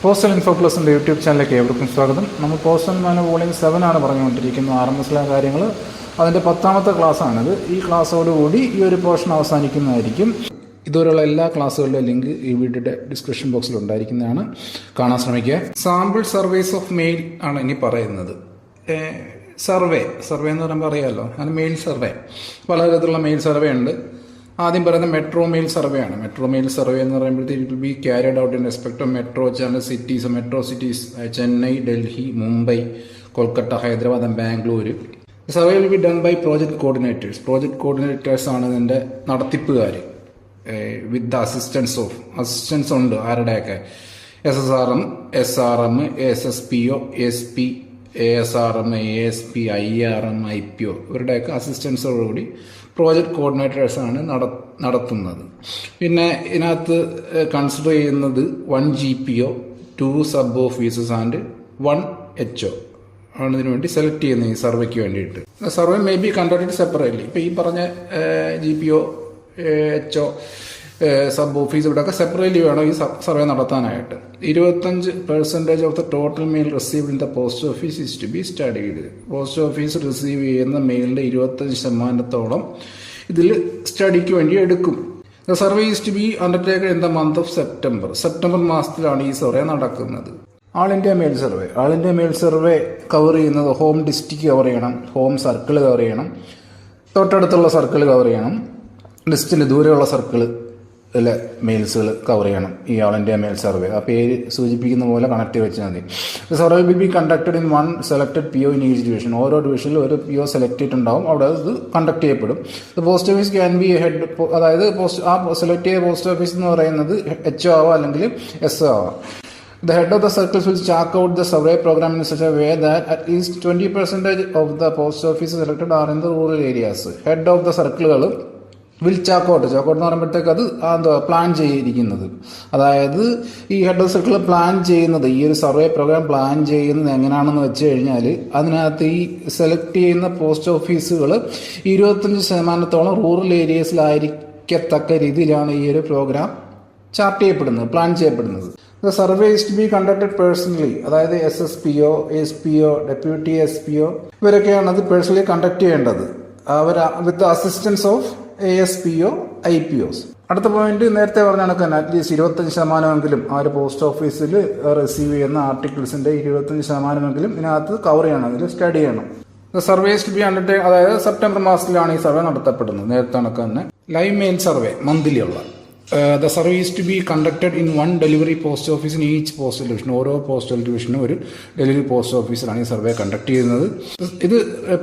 Postal info പ്ലസിൻ്റെ YouTube ചാനലിലേക്ക് ഏവർക്കും സ്വാഗതം. നമ്മൾ പോസ്റ്റൽ മാന വോളിയം 7 ആണ് പറഞ്ഞുകൊണ്ടിരിക്കുന്നത്. RMSലെ കാര്യങ്ങൾ അതിൻ്റെ 10ാമത്തെ ക്ലാസ്സാണിത്. ഈ ക്ലാസ്സോടുകൂടി ഈ ഒരു പോർഷൻ അവസാനിക്കുന്നതായിരിക്കും. ഇതുവരെയുള്ള എല്ലാ ക്ലാസ്സുകളുടെ ലിങ്ക് ഈ വീഡിയോയുടെ ഡിസ്ക്രിപ്ഷൻ ബോക്സിൽ ഉണ്ടായിരിക്കുന്നതാണ്, കാണാൻ ശ്രമിക്കുക. സാമ്പിൾ സർവേസ് ഓഫ് മെയിൽ ആണ് ഇനി പറയുന്നത്. സർവേ എന്ന് പറയുമ്പോൾ അറിയാമല്ലോ, അത് മെയിൽ സർവേ. പലതരത്തിലുള്ള മെയിൽ സർവേ ഉണ്ട്. ആദ്യം പറയുന്നത് മെട്രോ മെയിൽ സർവേ ആണ്. മെട്രോ മെയിൽ സർവേ എന്ന് പറയുമ്പോഴത്തേക്ക് it will be carried out in respect of metro cities. Metro cities Chennai, Delhi, Mumbai, Kolkata, Hyderabad and Bangalore. Survey will be done by project coordinators. Project coordinators ആണ് ഇതിൻ്റെ നടത്തിപ്പുകാർ. With the assistance ഉണ്ട് ആരുടെയൊക്കെ? SSRM, SRM, SSPO, SP, ASRM, ASP, IRM, IPO ഇവരുടെയൊക്കെ അസിസ്റ്റൻസോടുകൂടി project കോർഡിനേറ്റേഴ്സാണ് നടത്തുന്നത്. പിന്നെ ഇതിനകത്ത് consider ചെയ്യുന്നത് 1 GPO, 2 sub officers and 1 HO ആണ് ഇതിനു വേണ്ടി സെലക്ട് ചെയ്യുന്നത് ഈ സർവേക്ക് വേണ്ടിയിട്ട്. Survey may be conducted separately. ഇപ്പോൾ ഈ പറഞ്ഞ GPO, HO, സബ് ഓഫീസ് ഇവിടെയൊക്കെ സെപ്പറേറ്റ്ലി വേണം ഈ സർവേ നടത്താനായിട്ട്. 25% of the total mail received in the post office is to be studied. Post office receive ചെയ്യുന്ന മെയിലിൻ്റെ 25% ഇതിൽ സ്റ്റഡിക്ക് വേണ്ടി എടുക്കും. The survey is to be undertaken in the month of September മാസത്തിലാണ് ഈ സർവേ നടക്കുന്നത്. All India mail survey cover ചെയ്യുന്നത് ഹോം ഡിസ്ട്രിക്ട് കവർ ചെയ്യണം, ഹോം സർക്കിൾ കവർ ചെയ്യണം, തൊട്ടടുത്തുള്ള സർക്കിൾ കവർ ചെയ്യണം, ലിസ്റ്റിന് ദൂരെയുള്ള സർക്കിൾ മെയിൽസുകൾ കവർ ചെയ്യണം. ഈ ആൾ ഇന്ത്യ മെയിൽ സർവേ ആ പേര് സൂചിപ്പിക്കുന്ന പോലെ കണക്ട് വെച്ചാൽ മതി. Survey will be conducted in 1 selected PO in each division. ഓരോ ഡിവിഷനിലും ഒരു PO സെലക്ട് ചെയ്തിട്ടുണ്ടാവും, അവിടെ ഇത് കണ്ടക്ട് ചെയ്യപ്പെടും. Post office can be head, അതായത് ആ സെലക്ട് ചെയ്ത പോസ്റ്റ് ഓഫീസ് എന്ന് പറയുന്നത് HO ആവാം അല്ലെങ്കിൽ SO ആവാം. The head of the circles will chalk out the survey program in such a way that at least 20% of the post offices selected are in the rural areas. Head of the circle will chalk out എന്ന് പറയുമ്പോഴത്തേക്ക് അത് plan ചെയ്തിരിക്കുന്നത്, അതായത് ഈ head of circle plan ചെയ്യുന്നത്, ഈ ഒരു survey programme plan ചെയ്യുന്നത് എങ്ങനെയാണെന്ന് വെച്ച് കഴിഞ്ഞാൽ അതിനകത്ത് ഈ സെലക്ട് ചെയ്യുന്ന പോസ്റ്റ് ഓഫീസുകൾ 25% റൂറൽ ഏരിയസിലായിരിക്കത്തക്ക രീതിയിലാണ് ഈ ഒരു പ്രോഗ്രാം ചാർട്ട് ചെയ്യപ്പെടുന്നത്, പ്ലാൻ ചെയ്യപ്പെടുന്നത്. The survey is to be conducted personally, അതായത് SSPO, SPO, ഡെപ്യൂട്ടി SPO ഇവരൊക്കെയാണ് അത് പേഴ്സണലി കണ്ടക്ട് ചെയ്യേണ്ടത്, അവർ with assistance of ASPO, IPOs. അടുത്ത പോയിന്റ് നേരത്തെ പറഞ്ഞ കണക്ക് തന്നെ അറ്റ്ലീസ്റ്റ് 25% ആ ഒരു പോസ്റ്റ് ഓഫീസിൽ റിസീവ് ചെയ്യുന്ന ആർട്ടിക്കിൾസിന്റെ 25% ഇതിനകത്ത് കവർ ചെയ്യണം, അതിൽ സ്റ്റഡി ചെയ്യണം. സർവേസ് ടു ബി അണ്ടർടേക്ക്, അതായത് സെപ്റ്റംബർ മാസത്തിലാണ് ഈ സർവേ നടത്തപ്പെടുന്നത്. നേരത്തെ കണക്ക് തന്നെ ലൈവ് മെയിൽ സർവേ മന്ത്ലി ഉള്ള. The survey is to be conducted in 1 delivery post office in each postal division. ഓരോ പോസ്റ്റൽ ഡിവിഷനും ഒരു ഡെലിവറി പോസ്റ്റ് ഓഫീസിലാണ് ഈ സർവേ കണ്ടക്ട് ചെയ്യുന്നത്. ഇത്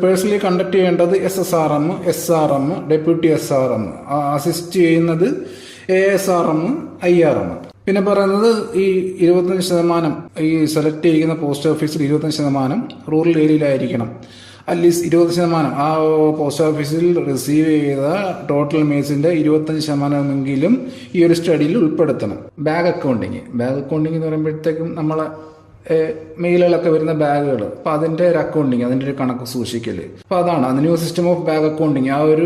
പേഴ്സണലി കണ്ടക്ട് ചെയ്യേണ്ടത് SSRM, SRM, deputy SRM, assist ചെയ്യുന്നത് ASRM, IRM. പിന്നെ പറയുന്നത് ഈ 25% ഈ സെലക്ട് ചെയ്യുന്ന പോസ്റ്റ് ഓഫീസിൽ 25% റൂറൽ ഏരിയയിലായിരിക്കണം. അറ്റ്ലീസ്റ്റ് 20% ആ പോസ്റ്റ് ഓഫീസിൽ റിസീവ് ചെയ്ത ടോട്ടൽ മെയിൽസിന്റെ 25% ഈ ഒരു സ്റ്റഡിയിൽ ഉൾപ്പെടുത്തണം. ബാഗ് അക്കൗണ്ടിങ് എന്ന് പറയുമ്പോഴത്തേക്കും നമ്മളെ മെയിലുകളൊക്കെ വരുന്ന ബാഗുകൾ, അപ്പൊ അതിന്റെ ഒരു അക്കൗണ്ടിങ്, അതിന്റെ ഒരു കണക്ക് സൂക്ഷിക്കല്, അപ്പൊ അതാണ് new system of bag accounting. ആ ഒരു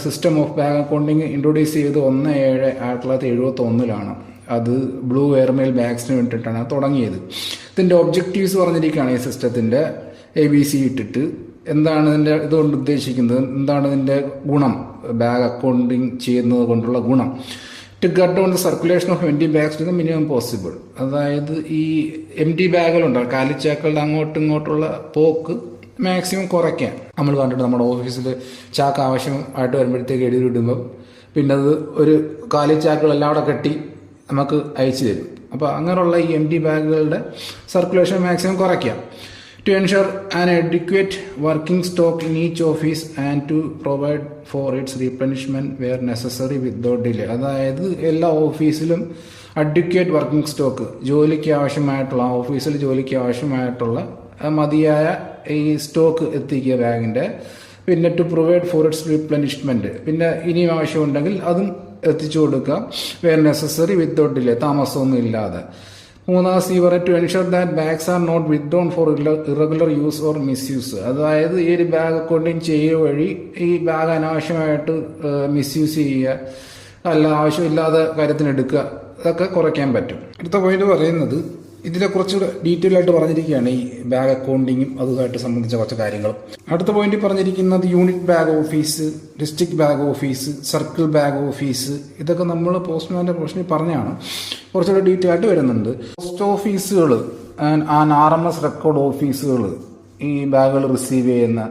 system of bag accounting introduce ചെയ്ത് 1/7/1971 അത് ബ്ലൂ എയർമെയിൽ ബാഗ്സിന് വേണ്ടിയിട്ടാണ് തുടങ്ങിയത്. ഇതിന്റെ ഒബ്ജക്റ്റീവ്സ് പറഞ്ഞിരിക്കുകയാണ് ഈ സിസ്റ്റത്തിന്റെ ABC ഇട്ടിട്ട്. എന്താണ് ഇതിൻ്റെ ഇതുകൊണ്ട് ഉദ്ദേശിക്കുന്നത്, എന്താണ് ഇതിൻ്റെ ഗുണം, ബാഗ് അക്കൗണ്ടിങ് ചെയ്യുന്നത് കൊണ്ടുള്ള ഗുണം? To cut down the circulation of empty bags to the minimum possible. അതായത് ഈ എംറ്റി ബാഗുകളുണ്ടാവും, കാലിച്ചാക്കളുടെ അങ്ങോട്ടും ഇങ്ങോട്ടുള്ള പോക്ക് മാക്സിമം കുറയ്ക്കാൻ. നമ്മൾ കണ്ടിട്ട് നമ്മുടെ ഓഫീസിൽ ചാക്ക് ആവശ്യമായിട്ട് വരുമ്പോഴത്തേക്ക് എഴുതി വിടുമ്പോൾ പിന്നെ അത് ഒരു കാലിച്ചാക്കുകളെല്ലാം അവിടെ കെട്ടി നമുക്ക് അയച്ചു തരും. അപ്പോൾ അങ്ങനെയുള്ള ഈ എംറ്റി ബാഗുകളുടെ സർക്കുലേഷൻ മാക്സിമം കുറയ്ക്കാം. To ensure an adequate working stock in each office and to provide for its replenishment where necessary without delay. അതായത് എല്ലാ ഓഫീസിലും അഡ്വക്കേറ്റ് വർക്കിംഗ് സ്റ്റോക്ക്, ജോലിക്ക് ആവശ്യമായിട്ടുള്ള, ഓഫീസിൽ ജോലിക്ക് ആവശ്യമായിട്ടുള്ള മതിയായ ഈ സ്റ്റോക്ക് എത്തിക്കുക ബാഗിൻ്റെ. പിന്നെ to provide for its replenishment, പിന്നെ ഇനിയും ആവശ്യമുണ്ടെങ്കിൽ അതും എത്തിച്ചു കൊടുക്കുക. വേർ നെസസറി വിത്തൗട്ട് ഡിലേ, താമസമൊന്നും ഇല്ലാതെ. 3 to ensure that bags are not withdrawn for irregular use or misuse. അതായത് ഈ ഒരു ബാഗ് അക്കൗണ്ടിങ് ചെയ്യുക വഴി ഈ ബാഗ് അനാവശ്യമായിട്ട് മിസ്യൂസ് ചെയ്യുക, അല്ല ആവശ്യമില്ലാതെ കാര്യത്തിന് എടുക്കുക, അതൊക്കെ കുറയ്ക്കാൻ പറ്റും. അടുത്ത പോയിന്റ് പറയുന്നത് ഇതിനെ കുറച്ചുകൂടെ ഡീറ്റെയിൽ ആയിട്ട് പറഞ്ഞിരിക്കുകയാണ് ഈ ബാഗ് അക്കൗണ്ടിങ്ങും അതുമായിട്ട് സംബന്ധിച്ച കുറച്ച് കാര്യങ്ങളും. അടുത്ത പോയിന്റ് പറഞ്ഞിരിക്കുന്നത് unit bag office, district bag office, circle bag office. ഇതൊക്കെ നമ്മൾ പോസ്റ്റ്മാൻ്റെ പ്രൊഫഷനിൽ പറഞ്ഞാണ്, കുറച്ചുകൂടെ ഡീറ്റെയിൽ ആയിട്ട് വരുന്നുണ്ട്. പോസ്റ്റ് ഓഫീസുകൾ ആൻഡ് RMS റെക്കോർഡ് ഓഫീസുകൾ ഈ ബാഗുകൾ റിസീവ് ചെയ്യുന്ന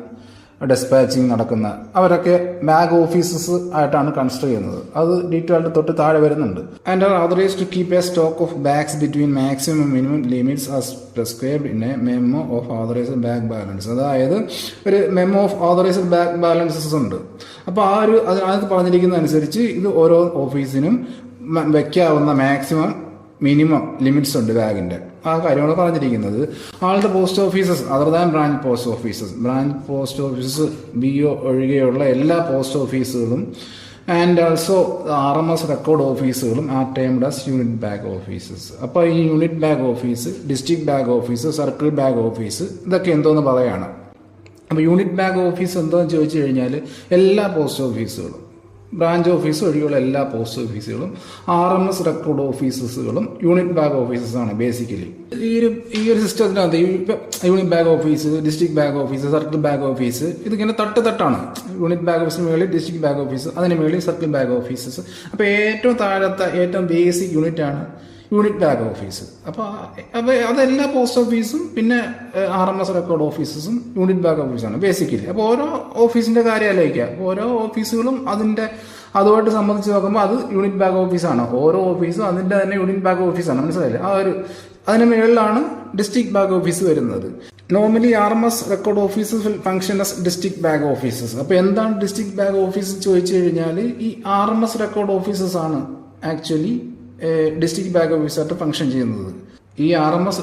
ഡെസ്പാച്ചിങ് നടക്കുന്ന അവരൊക്കെ ബാഗ് ഓഫീസസ് ആയിട്ടാണ് കൺസിഡർ ചെയ്യുന്നത്. അത് ഡീറ്റെയിൽ ആയിട്ട് തൊട്ട് താഴെ വരുന്നുണ്ട്. And are authorised to keep a stock of bags between maximum minimum limits as prescribed in a memo of authorised bag balance. അതായത് ഒരു memo of authorised bag balances ഉണ്ട്. അപ്പോൾ അതിനകത്ത് പറഞ്ഞിരിക്കുന്ന അനുസരിച്ച് ഇത് ഓരോ ഓഫീസിനും വയ്ക്കാവുന്ന മാക്സിമം മിനിമം ലിമിറ്റ്സ് ഉണ്ട് ബാഗിൻ്റെ. ആ കാര്യമാണ് പറഞ്ഞിരിക്കുന്നത്. ആളുടെ post offices other than branch post offices BO ഒഴികെയുള്ള എല്ലാ പോസ്റ്റ് ഓഫീസുകളും ആൻഡ് ഓൾസോ RMS റെക്കോർഡ് ഓഫീസുകളും are timed as unit bag offices. അപ്പോൾ ഈ unit bag office, district bag office, circle bag office ഇതൊക്കെ എന്തോന്ന് പറയാണ്. അപ്പോൾ യൂണിറ്റ് ബാഗ് ഓഫീസ് എന്തോന്ന് ചോദിച്ചു കഴിഞ്ഞാൽ എല്ലാ പോസ്റ്റ് ഓഫീസുകളും, ബ്രാഞ്ച് ഓഫീസ് ഒഴികെയുള്ള എല്ലാ പോസ്റ്റ് ഓഫീസുകളും, RMS റെക്കോർഡ് ഓഫീസസുകളും യൂണിറ്റ് ബാഗ് ഓഫീസസാണ് ബേസിക്കലി. ഈ ഒരു സിസ്റ്റത്തിനകത്ത് unit bag office, district bag office, circle bag office ഇതിങ്ങനെ തട്ടാണ്. യൂണിറ്റ് ബാഗ് ഓഫീസിന് മേളിൽ ഡിസ്ട്രിക്ട് ബാഗ് ഓഫീസ്, അതിന് മേളിൽ സർക്കിൾ ബാഗ് ഓഫീസസ്. അപ്പോൾ ഏറ്റവും താഴത്തെ ഏറ്റവും ബേസിക് യൂണിറ്റ് ആണ് യൂണിറ്റ് ബാഗ് ഓഫീസ്. അപ്പോൾ അതെല്ലാ പോസ്റ്റ് ഓഫീസും പിന്നെ RMS റെക്കോർഡ് ഓഫീസസും യൂണിറ്റ് ബാഗ് ഓഫീസാണ് ബേസിക്കലി. അപ്പോൾ ഓരോ ഓഫീസിന്റെ കാര്യം ആലോചിക്കുക. ഓരോ ഓഫീസുകളും അതുമായിട്ട് സംബന്ധിച്ച് നോക്കുമ്പോൾ അത് യൂണിറ്റ് ബാഗ് ഓഫീസാണ്. ഓരോ ഓഫീസും അതിന്റെ തന്നെ യൂണിറ്റ് ബാഗ് ഓഫീസാണ്. മനസ്സിലായില്ലേ? അതിന് മുകളിലാണ് ഡിസ്ട്രിക്ട് ബാഗ് ഓഫീസ് വരുന്നത്. Normally RMS record offices will function as district bag offices. അപ്പോൾ എന്താണ് ഡിസ്ട്രിക്ട് ബാഗ് ഓഫീസ് ചോദിച്ചു കഴിഞ്ഞാൽ ഈ RMS റെക്കോർഡ് ഓഫീസസ് ആണ് ആക്ച്വലി ഡിസ്ട്രിക്ട് ബാഗ് ഓഫീസായിട്ട് ഫംഗ്ഷൻ ചെയ്യുന്നത്. ഈ RMS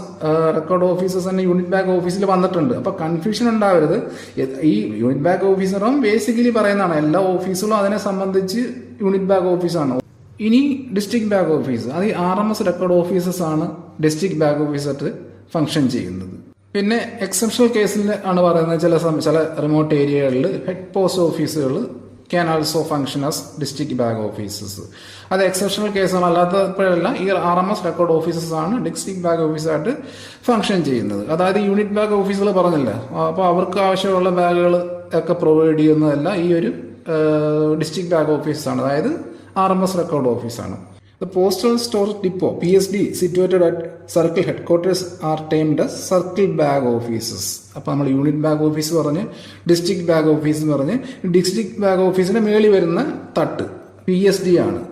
റെക്കോർഡ് ഓഫീസേഴ്സ് തന്നെ യൂണിറ്റ് ബാഗ് ഓഫീസിൽ വന്നിട്ടുണ്ട്. അപ്പോൾ കൺഫ്യൂഷൻ ഉണ്ടാവരുത്. ഈ യൂണിറ്റ് ബാഗ് ഓഫീസറും ബേസിക്കലി പറയുന്നതാണ് എല്ലാ ഓഫീസുകളും അതിനെ സംബന്ധിച്ച് യൂണിറ്റ് ബാഗ് ഓഫീസാണ്. ഇനി ഡിസ്ട്രിക്ട് ബാഗ് ഓഫീസ്, അത് ഈ RMS റെക്കോർഡ് ഓഫീസേഴ്സ് ആണ് ഡിസ്ട്രിക്ട് ബാഗ് ഓഫീസായിട്ട് ഫംഗ്ഷൻ ചെയ്യുന്നത്. പിന്നെ എക്സെപ്ഷണൽ കേസിൽ ആണ് പറയുന്നത് ചില റിമോട്ട് ഏരിയകളിൽ ഹെഡ് പോസ്റ്റ് ഓഫീസുകൾ can also function as district bag offices. അത് എക്സെപ്ഷണൽ കേസാണ്. അല്ലാത്തപ്പോഴല്ല ഈ RMS റെക്കോർഡ് ഓഫീസസ് ആണ് ഡിസ്ട്രിക്ട് ബാഗ് ഓഫീസായിട്ട് ഫംഗ്ഷൻ ചെയ്യുന്നത്. അതായത് യൂണിറ്റ് ബാഗ് ഓഫീസുകൾ പറഞ്ഞില്ല, അപ്പോൾ അവർക്ക് ആവശ്യമുള്ള ബാഗുകൾ ഒക്കെ പ്രൊവൈഡ് ചെയ്യുന്നതല്ല ഈ ഒരു ഡിസ്ട്രിക്ട് ബാഗ് ഓഫീസാണ്, അതായത് RMS റെക്കോർഡ് ഓഫീസാണ്. The postal storage depot PSD situated at circle headquarters are termed as circle bag offices. അപ്പോൾ നമ്മൾ യൂണിറ്റ് ബാഗ് ഓഫീസ് പറഞ്ഞ് ഡിസ്ട്രിക്ട് ബാഗ് ഓഫീസ് പറഞ്ഞ് ഡിസ്ട്രിക്ട് ബാഗ് ഓഫീസിന്റെ മേളിൽ വരുന്ന തട്ട് PSD ആണ്.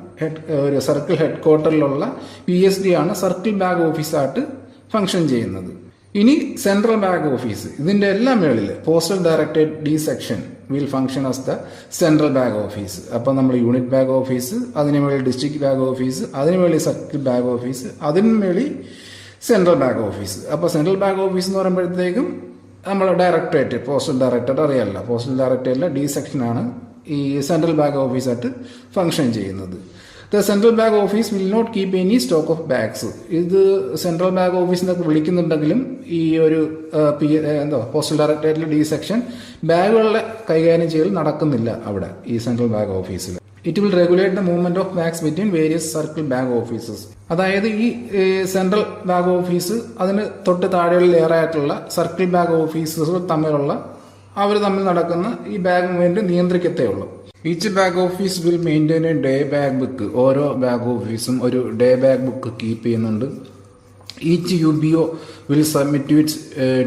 ഒരു സർക്കിൾ ഹെഡ്ക്വാർട്ടറിലുള്ള PSD ആണ് സർക്കിൾ ബാഗ് ഓഫീസായിട്ട് ഫംഗ്ഷൻ ചെയ്യുന്നത്. ഇനി സെൻട്രൽ ബാഗ് ഓഫീസ്, ഇതിന്റെ എല്ലാം മേളിൽ postal directorate D section will function as the central bag office. അപ്പം നമ്മൾ യൂണിറ്റ് ബാഗ് ഓഫീസ്, അതിന് മേളിൽ ഡിസ്ട്രിക്ട് ബാഗ് ഓഫീസ്, അതിന് മേളിൽ സർക്കിൾ ബാഗ് ഓഫീസ്, അതിന് മേളിൽ സെൻട്രൽ ബാഗ് ഓഫീസ്. അപ്പോൾ സെൻട്രൽ ബാഗ് ഓഫീസ് എന്ന് പറയുമ്പോഴത്തേക്കും നമ്മൾ ഡയറക്ടറേറ്റ്, പോസ്റ്റൽ ഡയറക്ടറേറ്റ് അറിയാമല്ല, പോസ്റ്റൽ ഡയറക്ടറേറ്റിലെ D സെക്ഷനാണ് ഈ സെൻട്രൽ ബാഗ് ഓഫീസായിട്ട് ഫംഗ്ഷൻ ചെയ്യുന്നത്. The central bag office will not keep any stock of bags. ഇത് സെൻട്രൽ ബാഗ് ഓഫീസിനൊക്കെ വിളിക്കുന്നുണ്ടെങ്കിലും ഈ ഒരു പോസ്റ്റൽ ഡയറക്ടറേറ്റിലെ D സെക്ഷൻ ബാഗുകളുടെ കൈകാര്യം ചെയ്യൽ നടക്കുന്നില്ല അവിടെ ഈ സെൻട്രൽ ബാഗ് ഓഫീസിൽ. It will regulate the movement of bags between various circle bag offices. അതായത് ഈ സെൻട്രൽ ബാഗ് ഓഫീസ് അതിന് തൊട്ട് താഴെയുള്ള ലെയറായിട്ടുള്ള സർക്കിൾ ബാഗ് ഓഫീസസ് അവർ തമ്മിൽ നടക്കുന്ന ഈ ബാഗ് മൂവ്മെന്റ് നിയന്ത്രിക്കത്തേ ഉള്ളൂ. Each bag office will maintain a day bag book. ഓരോ ബാഗ് ഓഫീസും ഒരു ഡേ ബാഗ് ബുക്ക് കീപ്പ് ചെയ്യുന്നുണ്ട്. Each UBO will submit to its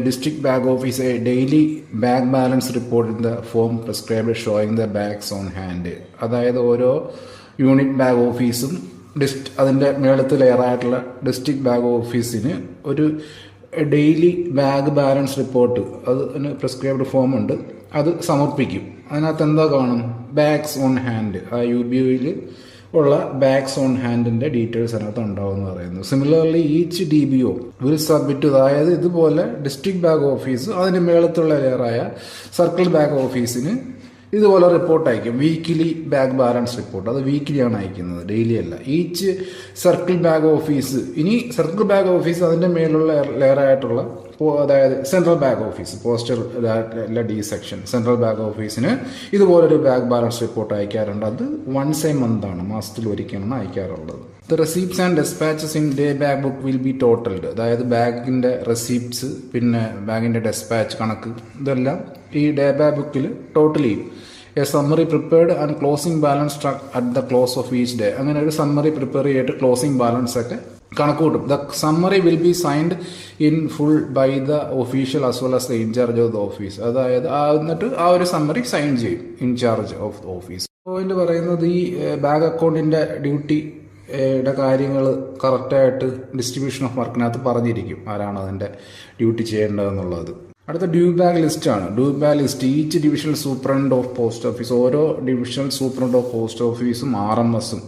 district bag office a daily bag balance report in the form prescribed showing the bags on hand. അതായത് ഓരോ unit bag ഓഫീസും അതിൻ്റെ മേളത്ത് ലെയറായിട്ടുള്ള district bag ഓഫീസിന് ഒരു daily bag balance report, അതിന് prescribed form ഉണ്ട്, അത് സമർപ്പിക്കും. അതിനകത്ത് എന്താ കാണും? Bags on hand. ആ UBOയിൽ ഉള്ള ബാഗ്സ് ഓൺ ഹാൻഡിന്റെ ഡീറ്റെയിൽസ് അതിനകത്ത് ഉണ്ടാവും എന്ന് പറയുന്നു. Similarly each DBO will submit, അതായത് ഇതുപോലെ ഡിസ്ട്രിക്ട് ബാഗ് ഓഫീസ് അതിന് മേളത്തുള്ള ലെയറായ സർക്കിൾ ബാഗ് ഓഫീസിന് ഇതുപോലെ റിപ്പോർട്ട് അയക്കും. വീക്കിലി ബാഗ് ബാലൻസ് റിപ്പോർട്ട്, അത് വീക്കിലിയാണ് അയക്കുന്നത്, ഡെയിലി അല്ല. ഈച്ച് സർക്കിൾ ബാഗ് ഓഫീസ്, ഇനി സർക്കിൾ ബാഗ് ഓഫീസ് അതിൻ്റെ മേലുള്ള ലെയറായിട്ടുള്ള, അതായത് central bag office, postal D section central bag ഓഫീസിന് ഇതുപോലൊരു ബാഗ് ബാലൻസ് റിപ്പോർട്ട് അയക്കാറുണ്ട്. അത് വൺസ് എ മന്ത് ആണ്, മാസത്തിൽ ഒരിക്കലാണ് അയക്കാറുള്ളത്. The receipts and despatches in day bag book will be totalled. അതായത് ബാഗിൻ്റെ റെസിപ്റ്റ്സ് പിന്നെ ബാഗിൻ്റെ ഡെസ്പാച്ച് കണക്ക് ഇതെല്ലാം ഈ ഡേ ബാഗ് ബുക്കിൽ ടോട്ടൽ ചെയ്യും. A summary prepared and closing balance struck at the close of each day. അങ്ങനെ ഒരു സമ്മറി പ്രിപ്പയർ ചെയ്തിട്ട് ക്ലോസിംഗ് ബാലൻസ് ഒക്കെ കണക്ക് കൂട്ടും. The summary will be signed in full by the official as well as the incharge of the office. അതായത് എന്നിട്ട് ആ ഒരു സമ്മറി സൈൻ ചെയ്യും incharge of the office. Point പറയുന്നത് ഈ ബാഗ് അക്കൗണ്ടിൻ്റെ ഡ്യൂട്ടിയുടെ കാര്യങ്ങൾ കറക്റ്റായിട്ട് ഡിസ്ട്രിബ്യൂഷൻ ഓഫ് വർക്കിനകത്ത് പറഞ്ഞിരിക്കും ആരാണ് അതിൻ്റെ ഡ്യൂട്ടി ചെയ്യേണ്ടതെന്നുള്ളത്. അടുത്ത ഡ്യൂ ബാഗ് ലിസ്റ്റ് ആണ്. Due bag list each divisional superintendent of post office. ഓരോ ഡിവിഷണൽ സൂപ്രണ്ട് ഓഫ് പോസ്റ്റ് ഓഫീസും RMSഉം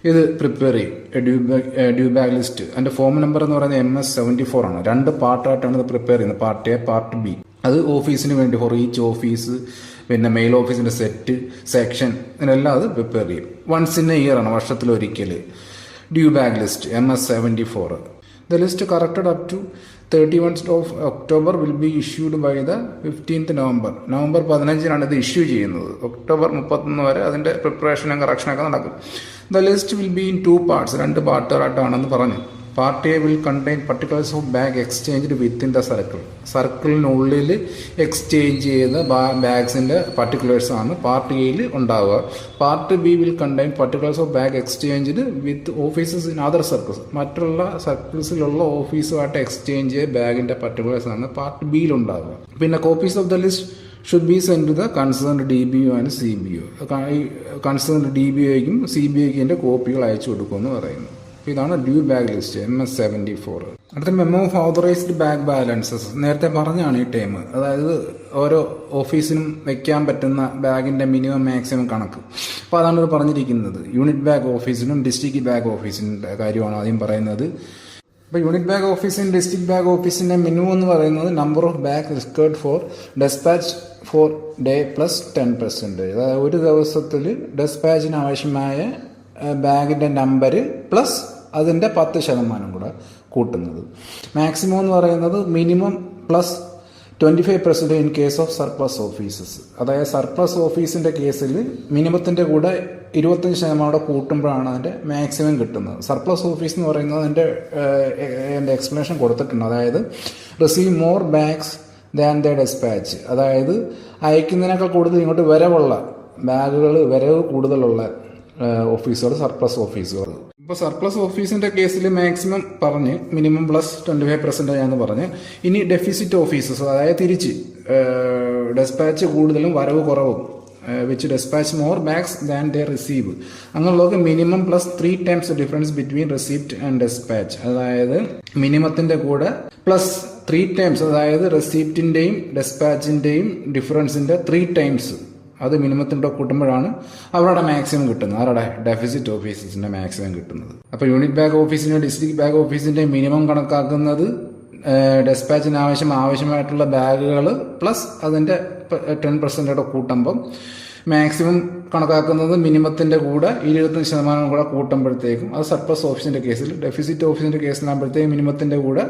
ഇത് പ്രിപ്പയർ ചെയ്യും ഡ്യൂ ബാഗ് ലിസ്റ്റ്. അതിൻ്റെ ഫോം നമ്പർ എന്ന് പറയുന്നത് MS-74 ആണ്. 2 പാർട്ടായിട്ടാണ് ഇത് പ്രിപ്പയർ ചെയ്യുന്നത്, പാർട്ട് A പാർട്ട് B. അത് ഓഫീസിന് വേണ്ടി ഫോർ ഈച്ച് ഓഫീസ്, പിന്നെ മെയിൽ ഓഫീസിൻ്റെ സെറ്റ് സെക്ഷൻ ഇതിനെല്ലാം അത് പ്രിപ്പയർ ചെയ്യും. വൺസ് ഇൻ എ ഇയർ ആണ്, വർഷത്തിലൊരിക്കൽ due bag list MS-74. The list corrected up to 31st of October will be issued by the 15th November. November 15 ഇത് issue ചെയ്യുന്നത്. October 31 വരെ അതിൻ്റെ പ്രിപ്പറേഷനും കറക്ഷനൊക്കെ നടക്കും. The list will be in 2 parts. 2 പാർട്ടുകളായിട്ടാണെന്ന് പറഞ്ഞു. Part A will contain particulars of bag exchanged within the circle. സർക്കിളിനുള്ളിൽ എക്സ്ചേഞ്ച് ചെയ്ത ബാഗ്സിൻ്റെ പർട്ടിക്കുലേഴ്സ് ആണ് പാർട്ട് എയിൽ ഉണ്ടാവുക. Part B will contain particulars of bag exchanged with offices in other circles. മറ്റുള്ള സർക്കിൾസിലുള്ള ഓഫീസുമായിട്ട് എക്സ്ചേഞ്ച് ചെയ്ത ബാഗിൻ്റെ പർട്ടിക്കുലേഴ്സ് ആണ് പാർട്ട് ബിയിൽ ഉണ്ടാവുക. പിന്നെ copies of the list should be send to the concerned DBO and CBO. Concerned DBOയ്ക്കും CBOയ്ക്കും ഇതിൻ്റെ കോപ്പികൾ അയച്ചു കൊടുക്കുമെന്ന് പറയുന്നു. ഇതാണ് ഡ്യൂ ബാഗ് ലിസ്റ്റ് MS-74. അടുത്ത memo of authorised bag balances. നേരത്തെ പറഞ്ഞാണ് ഈ ടൈം. അതായത് ഓരോ ഓഫീസിനും വെക്കാൻ പറ്റുന്ന ബാഗിൻ്റെ മിനിമം മാക്സിമം കണക്ക്. അപ്പോൾ അതാണ് ഇത് പറഞ്ഞിരിക്കുന്നത്. യൂണിറ്റ് ബാഗ് ഓഫീസിനും ഡിസ്ട്രിക്ട് ബാഗ് ഓഫീസിൻ്റെ കാര്യമാണ് ആദ്യം പറയുന്നത്. അപ്പോൾ യൂണിറ്റ് ബാഗ് ഓഫീസിനും ഡിസ്ട്രിക്ട് ബാഗ് ഓഫീസിൻ്റെ മിനിമം എന്ന് പറയുന്നത് number of bag required for despatch for day plus 10%. അതായത് ഒരു ദിവസത്തിൽ ഡെസ്പാച്ചിന് ആവശ്യമായ ബാഗിൻ്റെ നമ്പർ പ്ലസ് അതിൻ്റെ 10% കൂടെ കൂട്ടുന്നത്. മാക്സിമം എന്ന് പറയുന്നത് minimum plus 25% in case of surplus offices. അതായത് സർപ്ലസ് ഓഫീസിൻ്റെ കേസിൽ മിനിമത്തിൻ്റെ കൂടെ 25% കൂട്ടുമ്പോഴാണ് അതിൻ്റെ മാക്സിമം കിട്ടുന്നത്. സർപ്ലസ് ഓഫീസ് എന്ന് പറയുന്നത് എൻ്റെ എക്സ്പ്ലനേഷൻ കൊടുത്തിട്ടുണ്ട്. അതായത് receive more bags than the despatch. അതായത് അയക്കുന്നതിനേക്കാൾ കൂടുതൽ ഇങ്ങോട്ട് വരവുള്ള വരവ് കൂടുതലുള്ള ഓഫീസുകൾ സർപ്ലസ് ഓഫീസുകൾ. ഇപ്പോൾ സർപ്ലസ് ഓഫീസിൻ്റെ കേസിൽ മാക്സിമം പറഞ്ഞ് മിനിമം പ്ലസ് 25% എന്ന് പറഞ്ഞ്. ഇനി ഡെഫിസിറ്റ് ഓഫീസസ്, അതായത് തിരിച്ച് ഡെസ്പാച്ച് കൂടുതലും വരവ് കുറവും, which despatch more bags than they receive. അങ്ങനെയുള്ളവർക്ക് minimum plus 3 times difference between receipt and despatch. അതായത് മിനിമത്തിൻ്റെ കൂടെ പ്ലസ് 3 times, അതായത് റെസിപ്റ്റിൻ്റെയും ഡെസ്പാച്ചിൻ്റെയും ഡിഫറൻസിൻ്റെ 3 times അത് മിനിമത്തിൻ്റെ കൂട്ടുമ്പോഴാണ് അവരുടെ മാക്സിമം കിട്ടുന്നത്. അവരുടെ ഡെഫിസിറ്റ് ഓഫീസസിൻ്റെ മാക്സിമം കിട്ടുന്നത്. അപ്പോൾ യൂണിറ്റ് ബാഗ് ഓഫീസിൻ്റെ ഡിസ്ട്രിക്ട് ബാഗ് ഓഫീസിൻ്റെ മിനിമം കണക്കാക്കുന്നത് ഡെസ്പാച്ചിന് ആവശ്യമായിട്ടുള്ള ബാഗുകൾ പ്ലസ് അതിൻ്റെ 10% കൂട്ടുമ്പം മാക്സിമം കണക്കാക്കുന്നത് മിനിമത്തിൻ്റെ കൂടെ 25% കൂടെ കൂട്ടുമ്പോഴത്തേക്കും അത് സർപ്ലസ് ഓഫീസിൻ്റെ കേസിൽ. ഡെഫിസിറ്റ് ഓഫീസിൻ്റെ കേസിലാകുമ്പോഴത്തേക്കും മിനിമത്തിൻ്റെ കൂടെ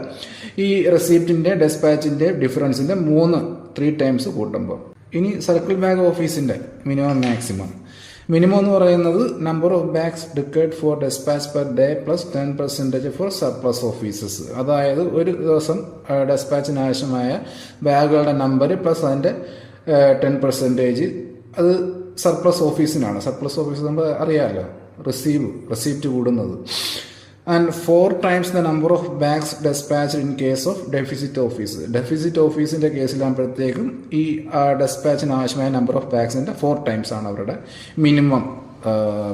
ഈ റെസിപ്റ്റിൻ്റെ ഡെസ്പാച്ചിൻ്റെ ഡിഫറൻസിൻ്റെ 3 times കൂട്ടുമ്പോൾ. ഇനി സർക്കിൾ ബാഗ് ഓഫീസിൻ്റെ മിനിമം മാക്സിമം. മിനിമം എന്ന് പറയുന്നത് number of bags required for despatch per day plus 10% for surplus offices. അതായത് ഒരു ദിവസം ഡെസ്പാച്ചിന് ആവശ്യമായ ബാഗുകളുടെ നമ്പർ പ്ലസ് അതിൻ്റെ 10%. അത് സർപ്ലസ് ഓഫീസിനാണ്. സർപ്ലസ് ഓഫീസ് നമ്മൾ അറിയാമല്ലോ, റെസിപ്റ്റ് കൂടുന്നത്. And 4 times the number of bags dispatched in case of deficit office. Deficit ഓഫീസിൻ്റെ കേസിലാകുമ്പോഴത്തേക്കും ഈ ഡെസ്പാച്ചിന് ആവശ്യമായ നമ്പർ ഓഫ് ബാഗ്സിൻ്റെ 4 times ആണ് അവരുടെ മിനിമം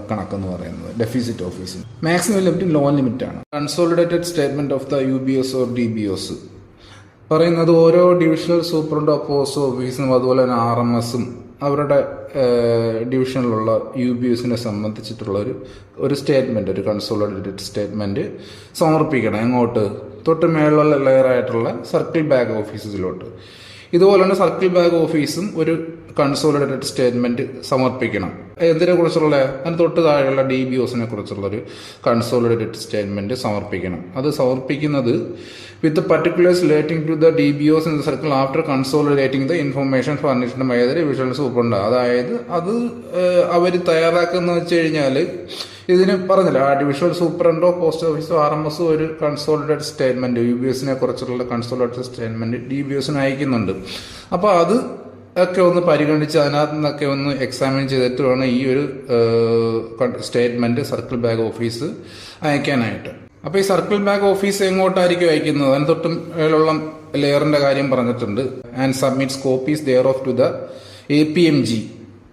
കണക്കെന്ന് പറയുന്നത് ഡെഫിസിറ്റ് ഓഫീസിന്. മാക്സിമം ലിമിറ്റ് ലോൺ ലിമിറ്റാണ്. Consolidated statement of the UBOs or DBOs പറയുന്നത് ഓരോ ഡിവിഷണൽ സൂപ്രണ്ട് ഓഫ് പോസ്റ്റ് ഓഫീസും അതുപോലെ തന്നെ RMSഉം അവരുടെ ഡിവിഷനിലുള്ള UBOസിനെ സംബന്ധിച്ചിട്ടുള്ള ഒരു സ്റ്റേറ്റ്മെൻറ്റ്, ഒരു കൺസോളിഡേറ്റഡ് സ്റ്റേറ്റ്മെൻറ്റ് സമർപ്പിക്കണം. എങ്ങോട്ട്? തൊട്ട് മേലുള്ള ലെയറായിട്ടുള്ള സർക്കിൾ ബാഗ് ഓഫീസിലോട്ട്. ഇതുപോലെ തന്നെ സർക്കിൾ ബാഗ് ഓഫീസും ഒരു കൺസോളിഡേറ്റഡ് സ്റ്റേറ്റ്മെൻറ്റ് സമർപ്പിക്കണം. എന്തിനെ കുറിച്ചുള്ള? അതിന് തൊട്ട് താഴെയുള്ള DBOസിനെ കുറിച്ചുള്ളൊരു കൺസോളിഡേറ്റഡ് സ്റ്റേറ്റ്മെൻറ്റ് സമർപ്പിക്കണം. അത് സമർപ്പിക്കുന്നത് with particulars relating to the DBOs in the circle after consolidating the information furnished by the divisional superintendent. അതായത് അത് അവർ തയ്യാറാക്കുന്ന വെച്ച് കഴിഞ്ഞാൽ ഇതിന് പറഞ്ഞില്ല, ഡിവിഷണൽ സൂപ്രണ്ടോ പോസ്റ്റ് ഓഫീസോ RMSO ഒരു കൺസോളിഡേറ്റഡ് സ്റ്റേറ്റ്മെന്റ് UBSനെ കുറിച്ചുള്ള കൺസോളിഡേറ്റഡ് സ്റ്റേറ്റ്മെന്റ് DBOസിന് അയക്കുന്നുണ്ട്. അപ്പോൾ അത് ഒക്കെ ഒന്ന് പരിഗണിച്ച് അതിനകത്ത് നിന്നൊക്കെ ഒന്ന് എക്സാമിൻ ചെയ്തിട്ട് വേണം ഈ ഒരു സ്റ്റേറ്റ്മെന്റ് സർക്കിൾ ബാഗ് ഓഫീസ് അയക്കാനായിട്ട്. അപ്പോൾ ഈ സർക്കിൾ ബാഗ് ഓഫീസ് എങ്ങോട്ടായിരിക്കും അയക്കുന്നത്? അതിന് തൊട്ടും മേലുള്ള ലെയറിന്റെ കാര്യം പറഞ്ഞിട്ടുണ്ട്. And submits copies thereof to the APMG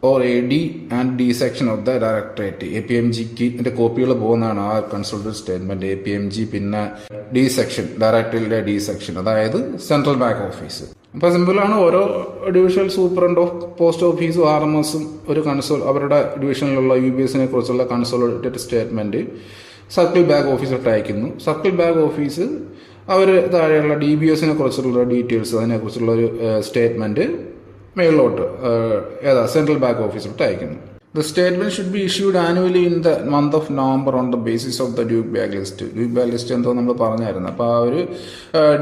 or AD and D section of the directorate. APMGക്ക് കോപ്പികൾ പോകുന്നതാണ് ആ കൺസോളിഡേറ്റഡ് സ്റ്റേറ്റ്മെന്റ്. APMG പിന്നെ D സെക്ഷൻ, ഡയറക്ടറേറ്റിലെ D സെക്ഷൻ, അതായത് സെൻട്രൽ ബാങ്ക് ഓഫീസ്. അപ്പോൾ സിമ്പിളാണ്. ഓരോ ഡിവിഷണൽ സൂപ്രണ്ട് ഓഫ് പോസ്റ്റ് ഓഫീസും RMSും ഒരു അവരുടെ ഡിവിഷനിലുള്ള UBSനെ കുറിച്ചുള്ള കൺസോളിഡേറ്റഡ് സ്റ്റേറ്റ്മെന്റ് സർക്കിൾ ബാഗ് ഓഫീസിലോട്ട് അയക്കുന്നു. സർക്കിൾ ബാഗ് ഓഫീസ് അവർ താഴെയുള്ള DBOസിനെ കുറിച്ചുള്ള ഡീറ്റെയിൽസ്, അതിനെക്കുറിച്ചുള്ള ഒരു സ്റ്റേറ്റ്മെന്റ് മേളിലോട്ട് സെൻട്രൽ ബാങ്ക് ഓഫീസിലോട്ട് അയക്കുന്നു. The statement should be issued annually in the month of November on the basis of the due bag list. Due bag list എന്തോ നമ്മൾ പറഞ്ഞായിരുന്നു. അപ്പോൾ ആ ഒരു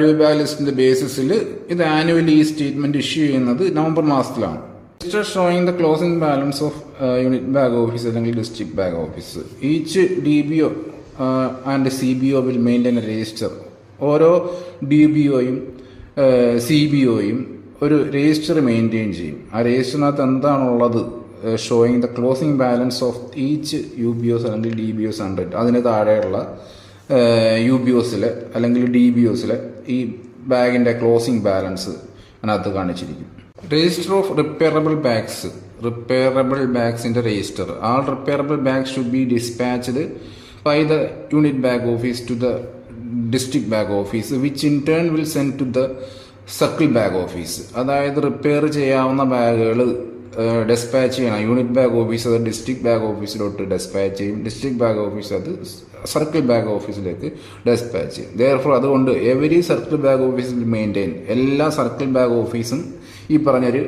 ഡ്യൂ ബാഗ് ലിസ്റ്റിന്റെ ബേസിസിൽ ഇത് ആനുവലി ഈ സ്റ്റേറ്റ്മെന്റ് ഇഷ്യൂ ചെയ്യുന്നത് നവംബർ മാസത്തിലാണ്. Register showing the closing balance of unit bag office അല്ലെങ്കിൽ district bag office. Each DBO and CBO will maintain a register. ഓരോ DBOയും CBOയും ഒരു രജിസ്റ്റർ മെയിൻറ്റെയിൻ ചെയ്യും. ആ രജിസ്റ്ററിനകത്ത് എന്താണുള്ളത്, showing the closing balance of each UBOs അല്ലെങ്കിൽ DBOs ഉണ്ട്. അതിന് താഴെയുള്ള UBOസിലെ അല്ലെങ്കിൽ DBOസിലെ ഈ ബാഗിൻ്റെ ക്ലോസിംഗ് ബാലൻസ് അതിനകത്ത് കാണിച്ചിരിക്കും. രജിസ്റ്റർ ഓഫ് റിപ്പയറബിൾ ബാഗ്സിൻ്റെ register. All repairable bags should be dispatched by the unit bag office to the district bag office which in turn will send to the circle bag office. അതായത് repair ചെയ്യാവുന്ന ബാഗുകൾ despatch ചെയ്യണം. Unit bag office അത് district bag ഓഫീസിലോട്ട് despatch ചെയ്യും. District bag office അത് circle bag ഓഫീസിലേക്ക് despatch ചെയ്യും. ദെയർഫോർ അതുകൊണ്ട് എവരി സർക്കിൾ ബാഗ് ഓഫീസിൽ മെയിൻറ്റെയിൻ, എല്ലാ സർക്കിൾ ബാഗ് ഓഫീസും ഈ പറഞ്ഞൊരു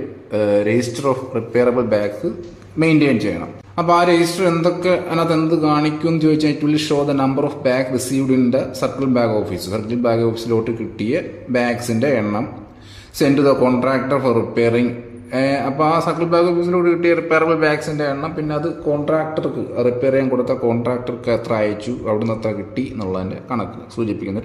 register of repairable bags maintain ചെയ്യണം. അപ്പോൾ ആ രജിസ്റ്റർ എന്തൊക്കെ അതിനകത്ത് എന്ത് കാണിക്കും എന്ന് ചോദിച്ചാൽ it will show the number of bag received in the circle bag office. Circle bag ഓഫീസിലോട്ട് കിട്ടിയ ബാഗ്സിന്റെ എണ്ണം, send the contractor for repairing. അപ്പോൾ ആ സർക്കിൾ ബാഗ് ഓഫീസിലോട്ട് കിട്ടിയ റിപ്പയറബിൾ ബാഗ്സിന്റെ എണ്ണം, പിന്നെ അത് കോൺട്രാക്ടർക്ക് റിപ്പയർ ചെയ്യാൻ കൊടുത്ത കോൺട്രാക്ടർക്ക് എത്ര അയച്ചു, അവിടുന്ന് എത്ര കിട്ടി എന്നുള്ളതിന്റെ കണക്ക് സൂചിപ്പിക്കുന്ന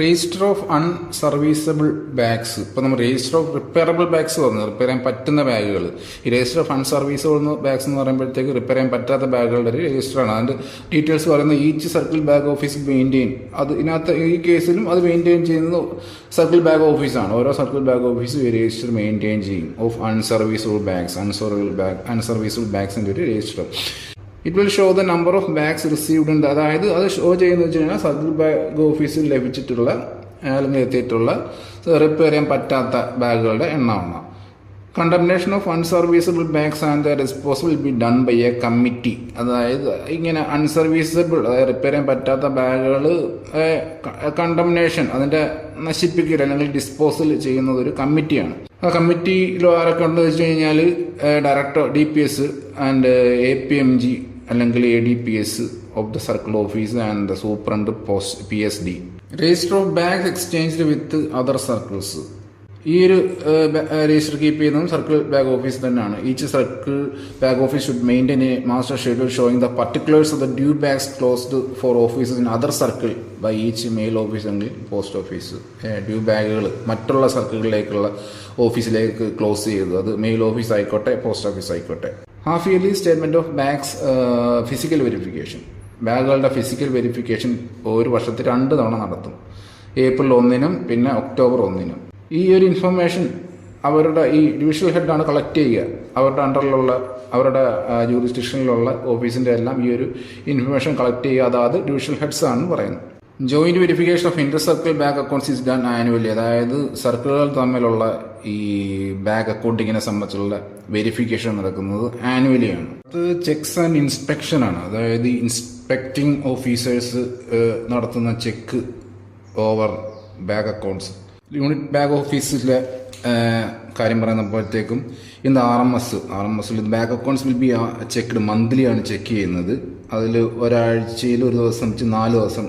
രജിസ്റ്റർ ഓഫ് അൺസർവീസബിൾ ബാഗ്സ്. ഇപ്പൊ നമ്മൾ രജിസ്റ്റർ ഓഫ് റിപ്പയറബിൾ ബാഗ്സ് പറഞ്ഞു, റിപ്പയർ ചെയ്യാൻ പറ്റുന്ന ബാഗുകൾ. ഈ രജിസ്റ്റർ ഓഫ് അൺസർവീസബിൾ ബാഗ്സ് എന്ന് പറയുമ്പോഴത്തേക്ക് റിപ്പയർ ചെയ്യാൻ പറ്റാത്ത ബാഗുകളുടെ ഒരു രജിസ്റ്ററാണ്. അതിന്റെ ഡീറ്റെയിൽസ് പറയുന്നത് each circle bag office maintain. അത് ഇതിനകത്ത് ഈ കേസിലും അത് മെയിൻറ്റെയിൻ ചെയ്യുന്നത് സർക്കിൾ ബാഗ് ഓഫീസാണ്. ഓരോ സർക്കിൾ ബാഗ് ഓഫീസും ഈ രജിസ്റ്റർ മെയിൻറ്റെയിൻ ചെയ്യും ഓഫ് അൺസർവീസബിൾ ബാഗ്സിന്റെ ഒരു register. It will show the number of bags received ഉണ്ട്. അതായത് അത് ഷോ ചെയ്യുന്നത് വെച്ച് കഴിഞ്ഞാൽ സർക്കിൾ ബാഗ് ഓഫീസിൽ ലഭിച്ചിട്ടുള്ള അല്ലെങ്കിൽ എത്തിയിട്ടുള്ള റിപ്പയർ ചെയ്യാൻ പറ്റാത്ത ബാഗുകളുടെ എണ്ണമാണ്. Condemnation of unserviceable bags and the disposal will be done by a committee. അതായത് ഇങ്ങനെ അൺസർവീസബിൾ, അതായത് റിപ്പയർ ചെയ്യാൻ പറ്റാത്ത ബാഗുകൾ കണ്ടംനേഷൻ, അതിന്റെ നശിപ്പിക്കൽ അല്ലെങ്കിൽ ഡിസ്പോസൽ ചെയ്യുന്നത് ഒരു കമ്മിറ്റിയാണ്. ആ കമ്മിറ്റിയിൽ ആരൊക്കെ ഉണ്ടെന്ന് വെച്ച് കഴിഞ്ഞാൽ ഡയറക്ടർ DPS ആൻഡ് APMG അല്ലെങ്കിൽ ADPS of the circle office and the superintendent PSD. Register of bags exchanged with other circles. ഈ ഒരു രജിസ്റ്റർ കീപ്പ് ചെയ്യുന്നതും സർക്കിൾ ബാഗ് ഓഫീസ് തന്നെയാണ്. Each circle bag office should maintain a master schedule showing the particulars of the due bags closed for offices in other circle by each mail office അല്ലെങ്കിൽ post office. Due ബാഗുകൾ മറ്റുള്ള സർക്കിളിലേക്കുള്ള ഓഫീസിലേക്ക് close ചെയ്തു, അത് mail office ആയിക്കോട്ടെ post office ആയിക്കോട്ടെ. Half yearly statement of bags physical verification. ബാഗുകളുടെ ഫിസിക്കൽ വെരിഫിക്കേഷൻ ഒരു വർഷത്തിൽ 2 തവണ നടത്തും. ഏപ്രിൽ 1-നും പിന്നെ ഒക്ടോബർ 1-നും. ഈ ഒരു ഇൻഫർമേഷൻ അവരുടെ ഈ ഡിവിഷണൽ ഹെഡാണ് കളക്ട് ചെയ്യുക. അവരുടെ അണ്ടറിലുള്ള അവരുടെ ജൂറിസ്ഡിക്ഷനിലുള്ള ഓഫീസിന്റെ എല്ലാം ഈ ഒരു ഇൻഫർമേഷൻ കളക്ട് ചെയ്യുക. അതായത് ഡിവിഷണൽ ഹെഡ്സ് ആണ് പറയുന്നത്. Joint verification of Inter circle bag accounts is done annually. അതായത് സർക്കിളുകൾ തമ്മിലുള്ള ഈ ബാഗ് അക്കൗണ്ടിങ്ങിനെ സംബന്ധിച്ചുള്ള വെരിഫിക്കേഷൻ നടക്കുന്നത് ആനുവലിയാണ്. അത് ചെക്സ് ആൻഡ് ഇൻസ്പെക്ഷൻ ആണ്. അതായത് ഇൻസ്പെക്ടിംഗ് ഓഫീസേഴ്സ് നടത്തുന്ന check over bag accounts. Unit bag ഓഫീസിലെ കാര്യം പറയുമ്പോഴത്തേക്കും ഇന്ന് RMSൽ bag accounts will be checked monthly ആണ് ചെക്ക് ചെയ്യുന്നത്. അതിൽ ഒരാഴ്ചയിൽ ഒരു ദിവസം വെച്ച് 4 ദിവസം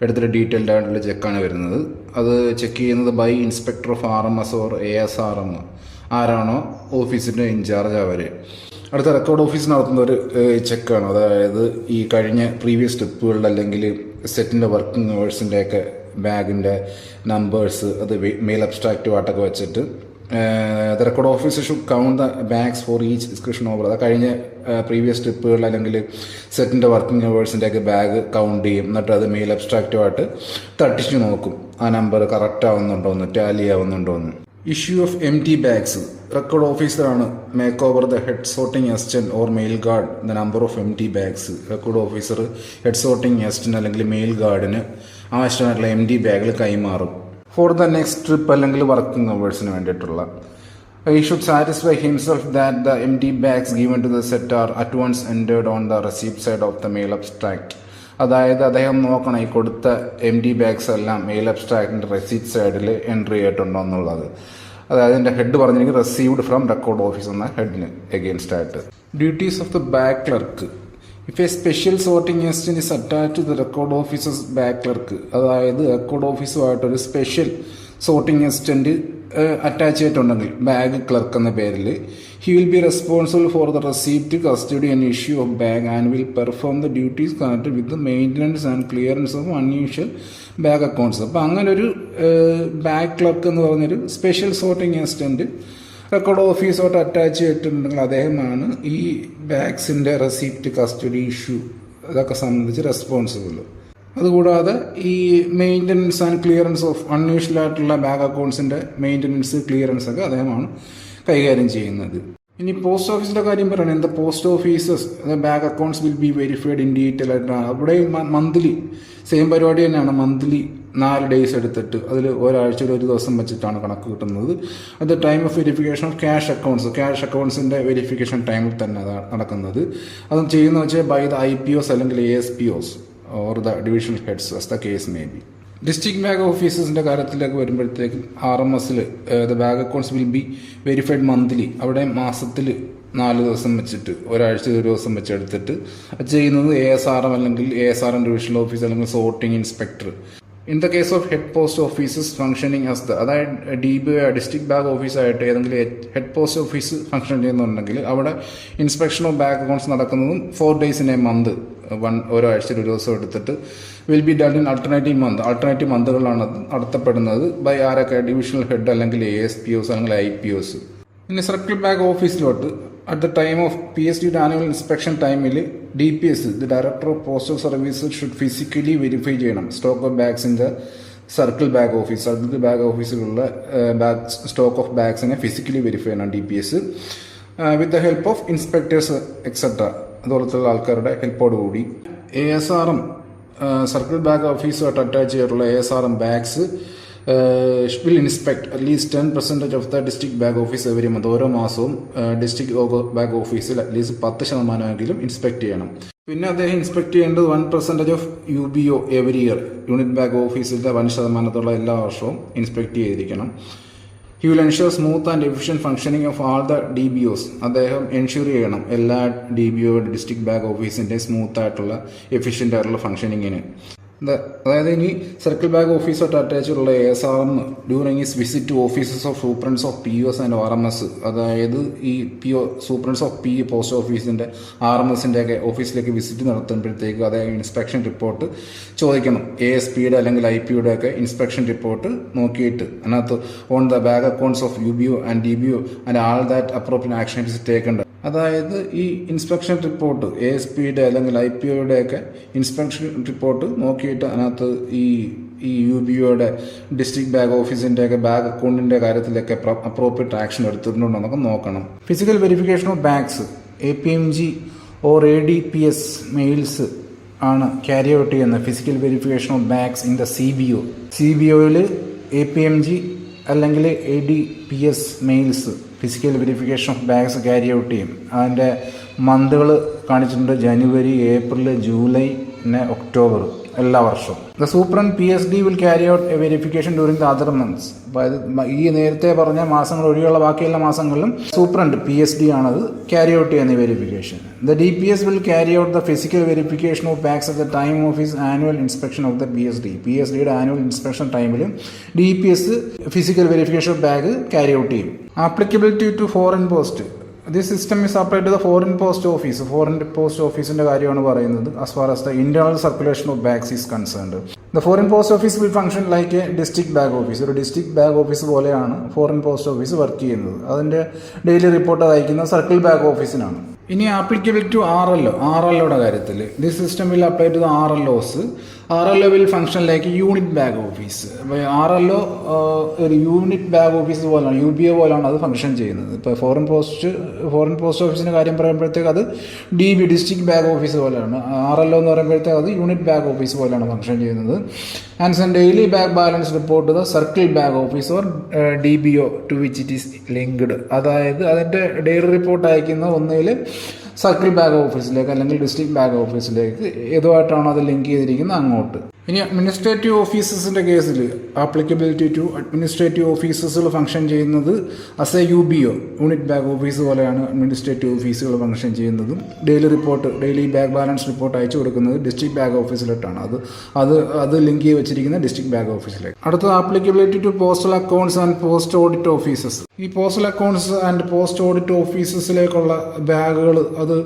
എടുത്തിട്ട് ഡീറ്റെയിൽഡ് ആയിട്ടുള്ള ചെക്കാണ് വരുന്നത്. അത് ചെക്ക് ചെയ്യുന്നത് by inspector of RMS or ASRM, ആരാണോ ഓഫീസിൻ്റെ ഇൻചാർജ് അവർ. അടുത്ത റെക്കോർഡ് ഓഫീസ് നടത്തുന്ന ഒരു ചെക്കാണ്. അതായത് ഈ കഴിഞ്ഞ പ്രീവിയസ് ട്രിപ്പുകളിൽ അല്ലെങ്കിൽ സെറ്റിൻ്റെ വർക്കിംഗ് അവേഴ്സിൻ്റെയൊക്കെ ബാഗിൻ്റെ നമ്പേഴ്സ് അത് മെയിൽ അബ്സ്ട്രാക്റ്റുമായിട്ടൊക്കെ വെച്ചിട്ട് the record officer should count the bags for each description over. അത് കഴിഞ്ഞ പ്രീവിയസ് ട്രിപ്പുകളിൽ അല്ലെങ്കിൽ സെറ്റിൻ്റെ വർക്കിംഗ് അവേഴ്സിൻ്റെയൊക്കെ ബാഗ് കൗണ്ട് ചെയ്യും. എന്നിട്ട് അത് മെയിൽ അബ്സ്ട്രാക്റ്റുമായിട്ട് തട്ടിച്ച് നോക്കും ആ നമ്പർ കറക്റ്റ് ആവുന്നുണ്ടോ എന്ന്, ടാലി ആവുന്നുണ്ടോ എന്ന്. Issue of empty bags. Record ഓഫീസറാണ് make over the head sorting assistant or mail guard the number of empty bags. Record officer head sorting assistant അല്ലെങ്കിൽ മെയിൽ ഗാർഡിന് ആവശ്യമായിട്ടുള്ള empty ബാഗുകൾ കൈമാറും ഫോർ ദ നെക്സ്റ്റ് ട്രിപ്പ് അല്ലെങ്കിൽ working അവേഴ്സിന് വേണ്ടിയിട്ടുള്ള. He should satisfy himself that the empty bags given to the set are at once entered on the receipt side of the mail abstract. അതായത് അദ്ദേഹം നോക്കണം ഈ കൊടുത്ത empty ബാഗ്സ് എല്ലാം mail അബ്സ്ട്രാക്റ്റിൻ്റെ receipt സൈഡിൽ എൻട്രി ചെയ്തിട്ടുണ്ടോ എന്നുള്ളത്. അതായത് അതിൻ്റെ ഹെഡ് പറഞ്ഞിരിക്കും റിസീവ്ഡ് ഫ്രം റെക്കോർഡ് ഓഫീസ് എന്ന ഹെഡിന് എഗെയിൻസ്റ്റ് ആയിട്ട്. Duties of the bag clerk. If a special sorting assistant is attach to the record offices bag clerk, അതായത് റെക്കോർഡ് ഓഫീസുമായിട്ടൊരു സ്പെഷ്യൽ സോർട്ടിംഗ് അസിസ്റ്റന്റ് അറ്റാച്ച് ചെയ്തിട്ടുണ്ടെങ്കിൽ ബാഗ് ക്ലർക്ക് എന്ന പേരിൽ, he will be responsible for the receipt, custody and issue of bag and will perform the duties connected with the maintenance and clearance of unusual bag accounts. അപ്പോൾ അങ്ങനെ ഒരു bag clerk എന്ന് പറഞ്ഞൊരു special sorting assistant record ഓഫീസോട്ട് attach ചെയ്തിട്ടുണ്ടെങ്കിൽ അദ്ദേഹമാണ് ഈ ബാഗ്സിൻ്റെ receipt, custody, issue ഇതൊക്കെ സംബന്ധിച്ച് റെസ്പോൺസിബിൾ. അതുകൂടാതെ ഈ maintenance and clearance of unusual ആയിട്ടുള്ള ബാഗ് അക്കൗണ്ട്സിൻ്റെ മെയിൻ്റനൻസ്, ക്ലിയറൻസ് ഒക്കെ അദ്ദേഹമാണ് കൈകാര്യം ചെയ്യുന്നത്. ഇനി പോസ്റ്റ് ഓഫീസിൻ്റെ കാര്യം പറയുകയാണെങ്കിൽ the post offices bag accounts will be verified in detail ആയിട്ടാണ്. അവിടെ മന്ത്ലി സെയിം പരിപാടി തന്നെയാണ്. മന്ത്ലി 4 days എടുത്തിട്ട് അതിൽ ഒരാഴ്ചയിൽ ഒരു ദിവസം വെച്ചിട്ടാണ് കണക്ക് കിട്ടുന്നത്. അത് time of verification of cash അക്കൗണ്ട്സിൻ്റെ വെരിഫിക്കേഷൻ ടൈമിൽ തന്നെ അതാണ് നടക്കുന്നത്. അത് ചെയ്യുന്നത് വെച്ചാൽ ബൈ ദ IPOs അല്ലെങ്കിൽ ASPOs or the divisional heads as the case may be. District bag ഓഫീസേഴ്സിൻ്റെ കാര്യത്തിലേക്ക് വരുമ്പോഴത്തേക്കും RMSൽ the bag accounts will be verified monthly. അവിടെ മാസത്തിൽ 4 ദിവസം വെച്ചിട്ട് ഒരാഴ്ച ഒരു ദിവസം വെച്ച് എടുത്തിട്ട് ചെയ്യുന്നത് ASRM അല്ലെങ്കിൽ ASRM ഡിവിഷണൽ ഓഫീസ് അല്ലെങ്കിൽ sorting inspector. In the case of head post offices functioning as the, അതായത് DBO ഡിസ്ട്രിക്ട് ബാഗ് ഓഫീസായിട്ട് ഏതെങ്കിലും ഹെഡ് പോസ്റ്റ് ഓഫീസ് ഫംഗ്ഷൻ ചെയ്യുന്നുണ്ടെങ്കിൽ അവിടെ ഇൻസ്പെക്ഷൻ ഓഫ് ബാഗ് അക്കൗണ്ട്സ് നടക്കുന്നതും 4 days in a month, ഒരാഴ്ചയിൽ ഒരു ദിവസം എടുത്തിട്ട് will be done in alternative മന്തുകളാണ് നടത്തപ്പെടുന്നത് ബൈ ആരൊക്കെ, ഡിവിഷണൽ ഹെഡ് അല്ലെങ്കിൽ ASPOs അല്ലെങ്കിൽ IPOs. ഇനി സർക്കിൾ ബാഗ് ഓഫീസിലോട്ട് at the time of PSD annual inspection ടൈമിൽ DPS the director of postal services should physically verify ചെയ്യണം stock of bags in the circle bag office. Circle bag ഓഫീസിലുള്ള stock of ബാഗ്സിനെ physically verify ചെയ്യണം DPS with the help of inspectors etcetera, അതുപോലത്തുള്ള ആൾക്കാരുടെ ഹെൽപ്പോടുകൂടി. ASRM circle bag ഓഫീസുമായിട്ട് attach ചെയ്തിട്ടുള്ള ASRM bags will inspect at least 10% of the district bag office every month. ഓരോ മാസവും district bag ഓഫീസിൽ അറ്റ്ലീസ്റ്റ് 10% ഇൻസ്പെക്ട് ചെയ്യണം. പിന്നെ അദ്ദേഹം ഇൻസ്പെക്ട് ചെയ്യേണ്ടത് 1% of UBO every year, unit bag ഓഫീസിൻ്റെ 1% എല്ലാ വർഷവും ഇൻസ്പെക്ട് ചെയ്തിരിക്കണം. He will ensure smooth and efficient functioning of all the DBOs. അദ്ദേഹം എൻഷുർ ചെയ്യണം എല്ലാ DBO ഡിസ്ട്രിക്ട് ബാഗ് ഓഫീസിൻ്റെ സ്മൂത്ത് ആയിട്ടുള്ള എഫിഷ്യൻ്റ് ആയിട്ടുള്ള ഫംഗ്ഷനിങ്ങിന്. അതായത് ഇനി സർക്കിൾ ബാഗ് ഓഫീസായിട്ട് അറ്റാച്ചുള്ള ASRM during his visit to offices of superintendents of POs and RMS, അതായത് ഈ സൂപ്രണ്ട്സ് ഓഫ് പോസ്റ്റ് ഓഫീസിൻ്റെ RMSൻ്റെ ഒക്കെ ഓഫീസിലേക്ക് വിസിറ്റ് നടത്തുമ്പോഴത്തേക്ക് അതായത് ഇൻസ്പെക്ഷൻ റിപ്പോർട്ട് ചോദിക്കണം. ASPയുടെ അല്ലെങ്കിൽ IPയുടെ ഒക്കെ ഇൻസ്പെക്ഷൻ റിപ്പോർട്ട് നോക്കിയിട്ട് അതിനകത്ത് on the bag accounts of UBO and DBO and all that appropriate action is taken. അതായത് ഈ ഇൻസ്പെക്ഷൻ റിപ്പോർട്ട് ASPയുടെ അല്ലെങ്കിൽ IPOയുടെ ഒക്കെ ഇൻസ്പെക്ഷൻ റിപ്പോർട്ട് നോക്കിയിട്ട് അതിനകത്ത് ഈ UBOയുടെ ഡിസ്ട്രിക്ട് ബാഗ് ഓഫീസിൻ്റെ ഒക്കെ ബാഗ് അക്കൗണ്ടിൻ്റെ കാര്യത്തിലൊക്കെ അപ്രോപ്രിയറ്റ് ആക്ഷൻ എടുത്തിട്ടുണ്ടോ എന്നൊക്കെ നോക്കണം. Physical verification of bags APMG or ADPS mails ആണ് ക്യാരി ഔട്ട് ചെയ്യുന്ന physical verification of bags in the CBOയിൽ APMG അല്ലെങ്കിൽ ADPS mails physical verification of bags carry out ചെയ്യും. അതിൻ്റെ മന്തുകൾ കാണിച്ചിട്ടുണ്ട്: ജനുവരി, ഏപ്രിൽ, ജൂലൈ, പിന്നെ ഒക്ടോബർ എല്ലാ വർഷവും. The superintendent PSD will carry out a verification during the other months. അതായത് ഈ നേരത്തെ പറഞ്ഞ മാസങ്ങൾ ഒഴികെയുള്ള ബാക്കിയുള്ള മാസങ്ങളിലും സൂപ്രണ്ട് PSD ആണത് ക്യാരി ഔട്ട് ചെയ്യുന്ന verification. The DPS will carry out the physical verification of bags at the time of his annual inspection of the PSDയുടെ ആനുവൽ ഇൻസ്പെക്ഷൻ ടൈമിലും DPS physical verification of bag carry out ചെയ്യും. Applicability to foreign post. This system is apply to the foreign post office. Foreign post ഓഫീസിൻ്റെ കാര്യമാണ് പറയുന്നത്. As far as the internal circulation of bags is concerned. The foreign post office will function like a district bag office. ഒരു district bag office പോലെയാണ് foreign post office work ചെയ്യുന്നത്. അതിൻ്റെ daily report അയക്കുന്ന circle bag ഓഫീസിനാണ്. ഇനി applicable to ആർഎൽഒയുടെ കാര്യത്തിൽ this system will apply to the RLOs. RLO will function like unit bag office. അപ്പോൾ ആർഎൽഒ ഒരു യൂണിറ്റ് ബാഗ് ഓഫീസ് പോലെയാണ്, UBO പോലെയാണ് അത് ഫംഗ്ഷൻ ചെയ്യുന്നത്. ഇപ്പോൾ ഫോറിൻ പോസ്റ്റ് ഓഫീസിൻ്റെ കാര്യം പറയുമ്പോഴത്തേക്ക് അത് DB ഡിസ്ട്രിക്ട് ബാഗ് ഓഫീസ് പോലെയാണ്. ആർഎൽഒ എന്ന് പറയുമ്പോഴത്തേക്ക് അത് യൂണിറ്റ് ബാഗ് ഓഫീസ് പോലെയാണ് ഫംഗ്ഷൻ ചെയ്യുന്നത്. And send daily bag balance report the circle bag office or DBO to which it is linked. അതായത് അതിൻ്റെ ഡെയിലി റിപ്പോർട്ട് അയക്കുന്ന ഒന്നിൽ സർക്കിൾ ബാഗ് ഓഫീസിലേക്ക് അല്ലെങ്കിൽ ഡിസ്ട്രിക്ട് ബാഗ് ഓഫീസിലേക്ക് ഏതുമായിട്ടാണോ അത് ലിങ്ക് ചെയ്തിരിക്കുന്നത് അങ്ങോട്ട്. ഇനി അഡ്മിനിസ്ട്രേറ്റീവ് ഓഫീസസിൻ്റെ കേസിൽ ആപ്ലിക്കബിലിറ്റി ടു അഡ്മിനിസ്ട്രേറ്റീവ് ഓഫീസസുകൾ ഫംഗ്ഷൻ ചെയ്യുന്നത് as A UBO unit bag office പോലെയാണ് അഡ്മിനിസ്ട്രേറ്റീവ് ഓഫീസുകൾ ഫംഗ്ഷൻ ചെയ്യുന്നതും. ഡെയിലി ബാഗ് ബാലൻസ് റിപ്പോർട്ട് അയച്ചു കൊടുക്കുന്നത് ഡിസ്ട്രിക്ട് ബാഗ് ഓഫീസിലോട്ടാണ്. അത് ലിങ്ക് ചെയ്ത് വെച്ചിരിക്കുന്നത് ഡിസ്ട്രിക്ട് ബാഗ് ഓഫീസിലേക്ക്. അടുത്തത് applicability to postal accounts and post audit offices. ഈ postal accounts and post audit ഓഫീസസിലേക്കുള്ള ബാഗുകൾ അത്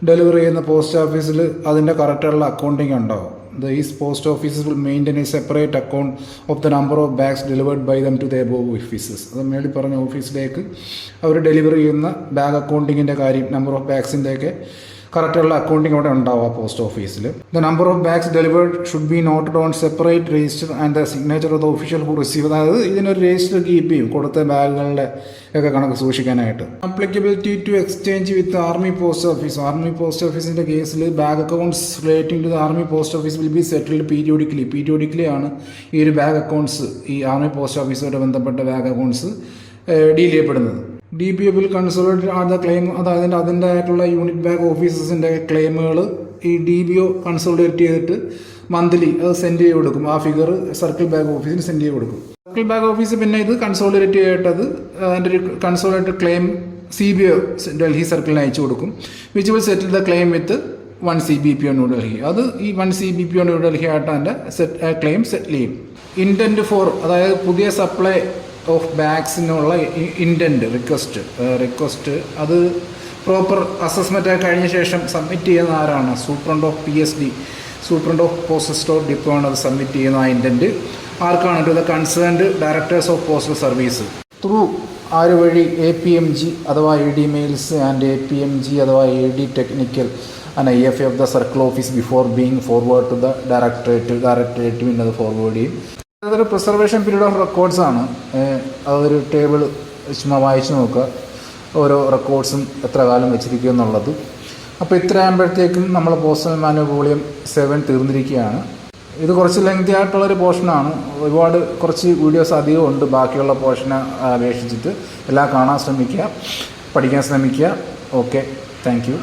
ഡെലിവറി ചെയ്യുന്ന പോസ്റ്റ് ഓഫീസിൽ അതിൻ്റെ കറക്റ്റുള്ള അക്കൗണ്ടിങ് ഉണ്ടാവും. These post offices will maintain a separate account of the number of bags delivered by them to the above offices. അത് മേളിൽ പറഞ്ഞ ഓഫീസിലേക്ക് അവർ ഡെലിവറി ചെയ്യുന്ന ബാഗ് അക്കൗണ്ടിങ്ങിൻ്റെ കാര്യം, നമ്പർ ഓഫ് ബാഗ്സിൻ്റെയൊക്കെ കറക്റ്റുള്ള അക്കൗണ്ടിങ് അവിടെ ഉണ്ടാവും ആ പോസ്റ്റ് ഓഫീസിൽ. The number of bags delivered should be noted on separate register and the signature of the official who receive. അതായത് ഇതിനൊരു രജിസ്റ്റർ കീപ്പ് ചെയ്യും കൊടുത്ത ബാഗുകളുടെ ഒക്കെ കണക്ക് സൂക്ഷിക്കാനായിട്ട്. Applicability to exchange with army post office. Army post ഓഫീസിൻ്റെ കേസിൽ bag accounts relating to the army post office will be settled periodically ആണ് ഈ ഒരു ബാഗ് അക്കൗണ്ട്സ്, ഈ ആർമി പോസ്റ്റ് ഓഫീസുമായിട്ട് ബന്ധപ്പെട്ട ബാഗ് അക്കൗണ്ട്സ് ഡീൽ ചെയ്യപ്പെടുന്നത്. DBO will consolidate are the claim. അതായത് അതിൻ്റെതായിട്ടുള്ള യൂണിറ്റ് ബാഗ് ഓഫീസസിൻ്റെ ക്ലെയിമുകൾ ഈ DBO കൺസോളിഡേറ്റ് ചെയ്തിട്ട് മന്ത്ലി അത് സെൻഡ് ചെയ്ത് കൊടുക്കും. ആ ഫിഗർ സർക്കിൾ ബാഗ് ഓഫീസിന് സെൻഡ് ചെയ്ത് കൊടുക്കും. സർക്കിൾ ബാഗ് ഓഫീസ് പിന്നെ ഇത് കൺസോളിഡേറ്റ് ചെയ്തിട്ടത് അതിൻ്റെ ഒരു കൺസോളിഡേറ്റ് ക്ലെയിം CBO ഡൽഹി സർക്കിളിന് അയച്ചു കൊടുക്കും. Which will settle the claim with 1 CBPO New Delhi. അത് ഈ 1 CBPO ന്യൂഡൽഹി ആയിട്ട് അതിൻ്റെ ക്ലെയിം സെറ്റിൽ ചെയ്യും. ഇൻറ്റൻറ്റ് ഫോർ, അതായത് പുതിയ സപ്ലൈ ഓഫ് ബാഗ്സിനുള്ള ഇൻറ്റൻറ്റ് റിക്വസ്റ്റ് അത് പ്രോപ്പർ അസസ്മെൻറ്റ് കഴിഞ്ഞ ശേഷം സബ്മിറ്റ് ചെയ്യുന്ന ആരാണ്? Superintendent of PSD, superintendent of postal store depot ആണ് അത് സബ്മിറ്റ് ചെയ്യുന്ന ആ ഇൻറ്റൻറ്റ്. ആർക്കാണ്? To the concerned directors of postal service through ആര് വഴി? APMG അഥവാ AD മെയിൽസ് ആൻഡ് APMG അഥവാ AD technical and IFA of the circle office before being forward to the directorate പിന്നെ അത് ഫോർവേഡ് ചെയ്യും. അതൊരു പ്രിസർവേഷൻ പീരീഡ് ഓഫ് റെക്കോർഡ്സ് ആണ്. അതൊരു ടേബിൾ ചുമ്മാ വായിച്ചു നോക്കുക, ഓരോ റെക്കോർഡ്സും എത്ര കാലം വെച്ചിരിക്കുക എന്നുള്ളത്. അപ്പോൾ ഇത്ര ആകുമ്പോഴത്തേക്കും നമ്മൾ പോസ്റ്റൽ മാനുവൽ വോളിയം 7 തീർന്നിരിക്കുകയാണ്. ഇത് കുറച്ച് ലെങ്തി ആയിട്ടുള്ളൊരു പോർഷനാണ്. കുറച്ച് വീഡിയോസ് അധികം ഉണ്ട് ബാക്കിയുള്ള പോർഷനെ അപേക്ഷിച്ചിട്ട്. എല്ലാം കാണാൻ ശ്രമിക്കുക, പഠിക്കാൻ ശ്രമിക്കുക. Okay, thank you.